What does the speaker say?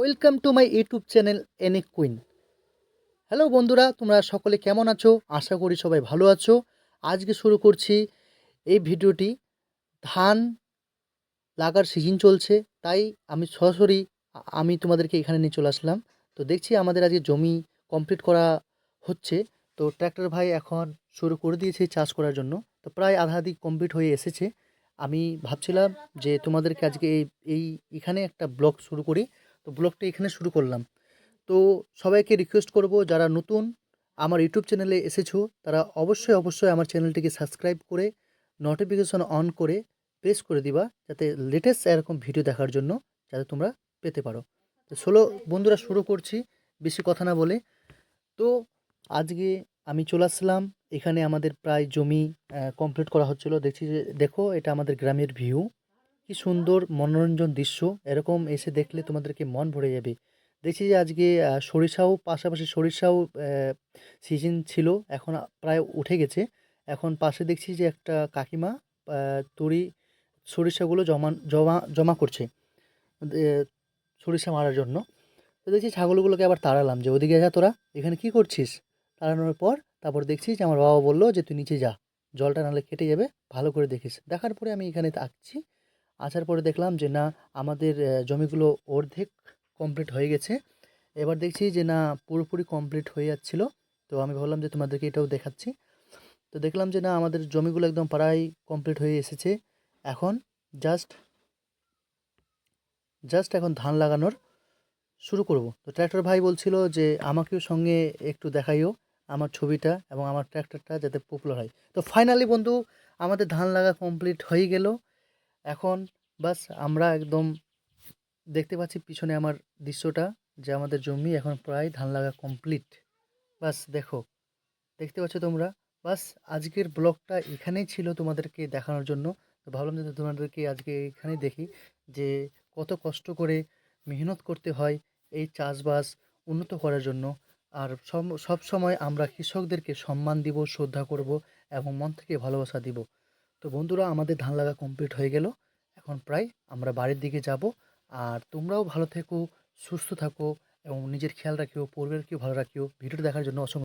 Welcome to my YouTube channel any queen. Hello বন্ধুরা, তোমরা সকলে কেমন আছো? আশা করি সবাই ভালো আছো। আজকে শুরু করছি এই ভিডিওটি। ধান লাগার সিজন চলছে, তাই আমি সরাসরি আমি তোমাদেরকে এখানে নিয়ে চলে আসলাম। তো দেখছি আমাদের আজকে জমি কমপ্লিট করা হচ্ছে। তো ট্র্যাক্টর ভাই এখন শুরু করে দিয়েছে চাষ করার জন্য। তো প্রায় আধা আধি কমপ্লিট হয়ে এসেছে। আমি ভাবছিলাম যে তোমাদেরকে আজকে এই এখানে একটা ব্লগ শুরু করি। তো ব্লগটা এখানে শুরু করলাম। তো সবাইকে রিকোয়েস্ট করব, যারা নতুন আমার ইউটিউব চ্যানেলে এসেছো তারা অবশ্যই আমার চ্যানেলটিকে সাবস্ক্রাইব করে নোটিফিকেশন অন করে প্রেস করে দিবা, যাতে লেটেস্ট এরকম ভিডিও দেখার জন্য যাতে তোমরা পেতে পারো। তো চলো বন্ধুরা, শুরু করছি বেশি কথা না বলে। তো আজকে আমি চলে আসলাম এখানে। আমাদের প্রায় জমি কমপ্লিট করা হচ্ছিল। দেখছি যে দেখো, এটা আমাদের গ্রামের ভিউ। কি সুন্দর মনোরঞ্জন দৃশ্য! এরকম এসে দেখলে তোমাদেরকে মন ভরে যাবে। দেখছি যে আজকে সরিষাও, পাশাপাশি সরিষাও সিজন ছিল, এখন প্রায় উঠে গেছে। এখন পাশে দেখছি যে একটা কাকিমা তরি সরিষাগুলো জমা জমা জমা করছে এ, সরিষা মারার জন্য। তো দেখছি ছাগলগুলোকে আবার তাড়ালাম যে, ওদিকে যা তোরা, এখানে কি করছিস? তাড়ানোর পর তারপর দেখছি যে আমার বাবা বললো যে তুই নিচে যা, জলটা নাহলে কেটে যাবে, ভালো করে দেখিস। দেখার পরে আমি এখানে আসছি। আসার পরে দেখলাম যে না, আমাদের জমিগুলো অর্ধেক কমপ্লিট হয়ে গেছে। এবার দেখছি যে না, পুরোপুরি কমপ্লিট হয়ে যাচ্ছিল। তো আমি ভাবলাম যে তোমাদেরকে এটাও দেখাচ্ছি। তো দেখলাম যে না, আমাদের জমিগুলো একদম প্রায় কমপ্লিট হয়ে এসেছে। এখন জাস্ট জাস্ট এখন ধান লাগানোর শুরু করব। তো ট্র্যাক্টর ভাই বলছিল যে আমাকেও সঙ্গে একটু দেখাইও আমার ছবিটা এবং আমার ট্র্যাক্টরটা, যাতে পপুলার হয়। তো ফাইনালি বন্ধু, আমাদের ধান লাগা কমপ্লিট হয়ে গেল। এখন বাস আমরা একদম দেখতে পাচ্ছি পিছনে আমার দৃশ্যটা, যে আমাদের জমি এখন প্রায় ধান লাগা কমপ্লিট। বাস দেখো, দেখতে পাচ্ছ তোমরা। বাস আজকের ব্লগটা এখানেই ছিল তোমাদেরকে দেখানোর জন্য। তো ভাবলাম যে তোমাদেরকে আজকে এখানেই দেখি যে কত কষ্ট করে মেহনত করতে হয় এই চাষবাস উন্নত করার জন্য। আর সব সময় আমরা কৃষকদেরকে সম্মান দিব, শ্রদ্ধা করব এবং মন থেকে ভালোবাসা দিব। তো বন্ধুরা, আমাদের ধান লাগা কমপ্লিট হয়ে গেল। এখন প্রায় আমরা বাড়ির দিকে যাব। আর তোমরাও ভালো থেকো, সুস্থ থাকো এবং নিজের খেয়াল রাখিও, পরিবারকেও ভালো রাখিও। ভিডিওটা দেখার জন্য অসংখ্য